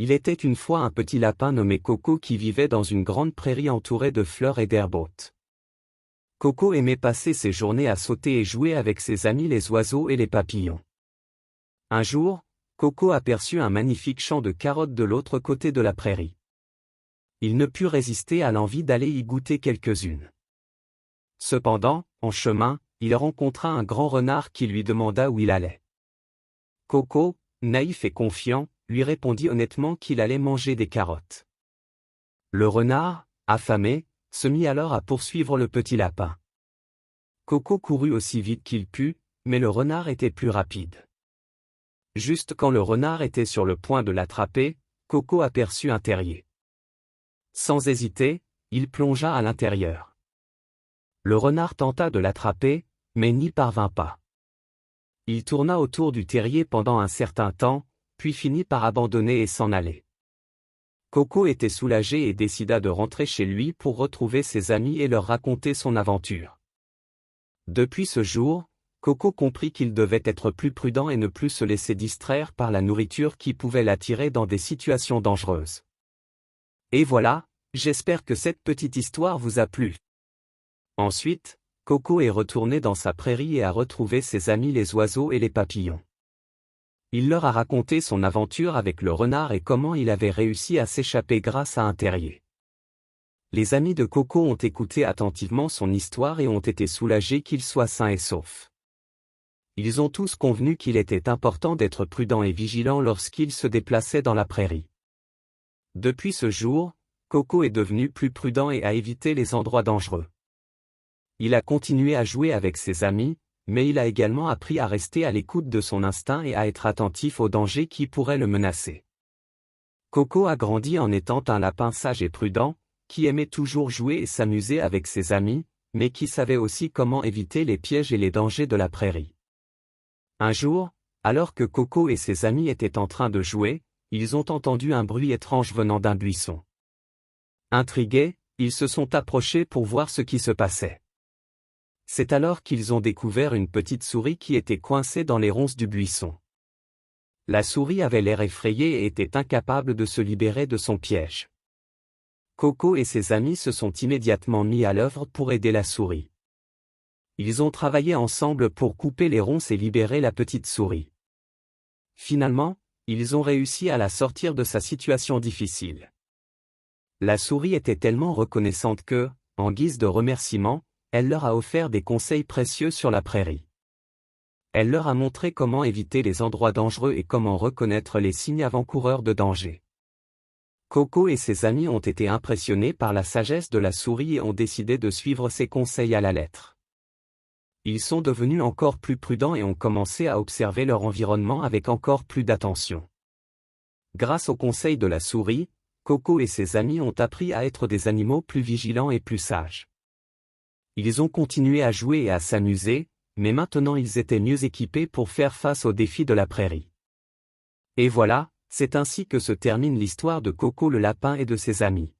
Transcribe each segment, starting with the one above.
Il était une fois un petit lapin nommé Coco qui vivait dans une grande prairie entourée de fleurs et d'herbes hautes. Coco aimait passer ses journées à sauter et jouer avec ses amis les oiseaux et les papillons. Un jour, Coco aperçut un magnifique champ de carottes de l'autre côté de la prairie. Il ne put résister à l'envie d'aller y goûter quelques-unes. Cependant, en chemin, il rencontra un grand renard qui lui demanda où il allait. Coco, naïf et confiant, lui répondit honnêtement qu'il allait manger des carottes. Le renard, affamé, se mit alors à poursuivre le petit lapin. Coco courut aussi vite qu'il put, mais le renard était plus rapide. Juste quand le renard était sur le point de l'attraper, Coco aperçut un terrier. Sans hésiter, il plongea à l'intérieur. Le renard tenta de l'attraper, mais n'y parvint pas. Il tourna autour du terrier pendant un certain temps, puis finit par abandonner et s'en aller. Coco était soulagé et décida de rentrer chez lui pour retrouver ses amis et leur raconter son aventure. Depuis ce jour, Coco comprit qu'il devait être plus prudent et ne plus se laisser distraire par la nourriture qui pouvait l'attirer dans des situations dangereuses. Et voilà, j'espère que cette petite histoire vous a plu. Ensuite, Coco est retourné dans sa prairie et a retrouvé ses amis les oiseaux et les papillons. Il leur a raconté son aventure avec le renard et comment il avait réussi à s'échapper grâce à un terrier. Les amis de Coco ont écouté attentivement son histoire et ont été soulagés qu'il soit sain et sauf. Ils ont tous convenu qu'il était important d'être prudent et vigilant lorsqu'ils se déplaçaient dans la prairie. Depuis ce jour, Coco est devenu plus prudent et a évité les endroits dangereux. Il a continué à jouer avec ses amis, mais il a également appris à rester à l'écoute de son instinct et à être attentif aux dangers qui pourraient le menacer. Coco a grandi en étant un lapin sage et prudent, qui aimait toujours jouer et s'amuser avec ses amis, mais qui savait aussi comment éviter les pièges et les dangers de la prairie. Un jour, alors que Coco et ses amis étaient en train de jouer, ils ont entendu un bruit étrange venant d'un buisson. Intrigués, ils se sont approchés pour voir ce qui se passait. C'est alors qu'ils ont découvert une petite souris qui était coincée dans les ronces du buisson. La souris avait l'air effrayée et était incapable de se libérer de son piège. Coco et ses amis se sont immédiatement mis à l'œuvre pour aider la souris. Ils ont travaillé ensemble pour couper les ronces et libérer la petite souris. Finalement, ils ont réussi à la sortir de sa situation difficile. La souris était tellement reconnaissante que, en guise de remerciement, elle leur a offert des conseils précieux sur la prairie. Elle leur a montré comment éviter les endroits dangereux et comment reconnaître les signes avant-coureurs de danger. Coco et ses amis ont été impressionnés par la sagesse de la souris et ont décidé de suivre ses conseils à la lettre. Ils sont devenus encore plus prudents et ont commencé à observer leur environnement avec encore plus d'attention. Grâce aux conseils de la souris, Coco et ses amis ont appris à être des animaux plus vigilants et plus sages. Ils ont continué à jouer et à s'amuser, mais maintenant ils étaient mieux équipés pour faire face aux défis de la prairie. Et voilà, c'est ainsi que se termine l'histoire de Coco le lapin et de ses amis.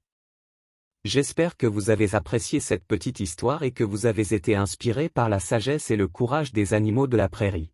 J'espère que vous avez apprécié cette petite histoire et que vous avez été inspiré par la sagesse et le courage des animaux de la prairie.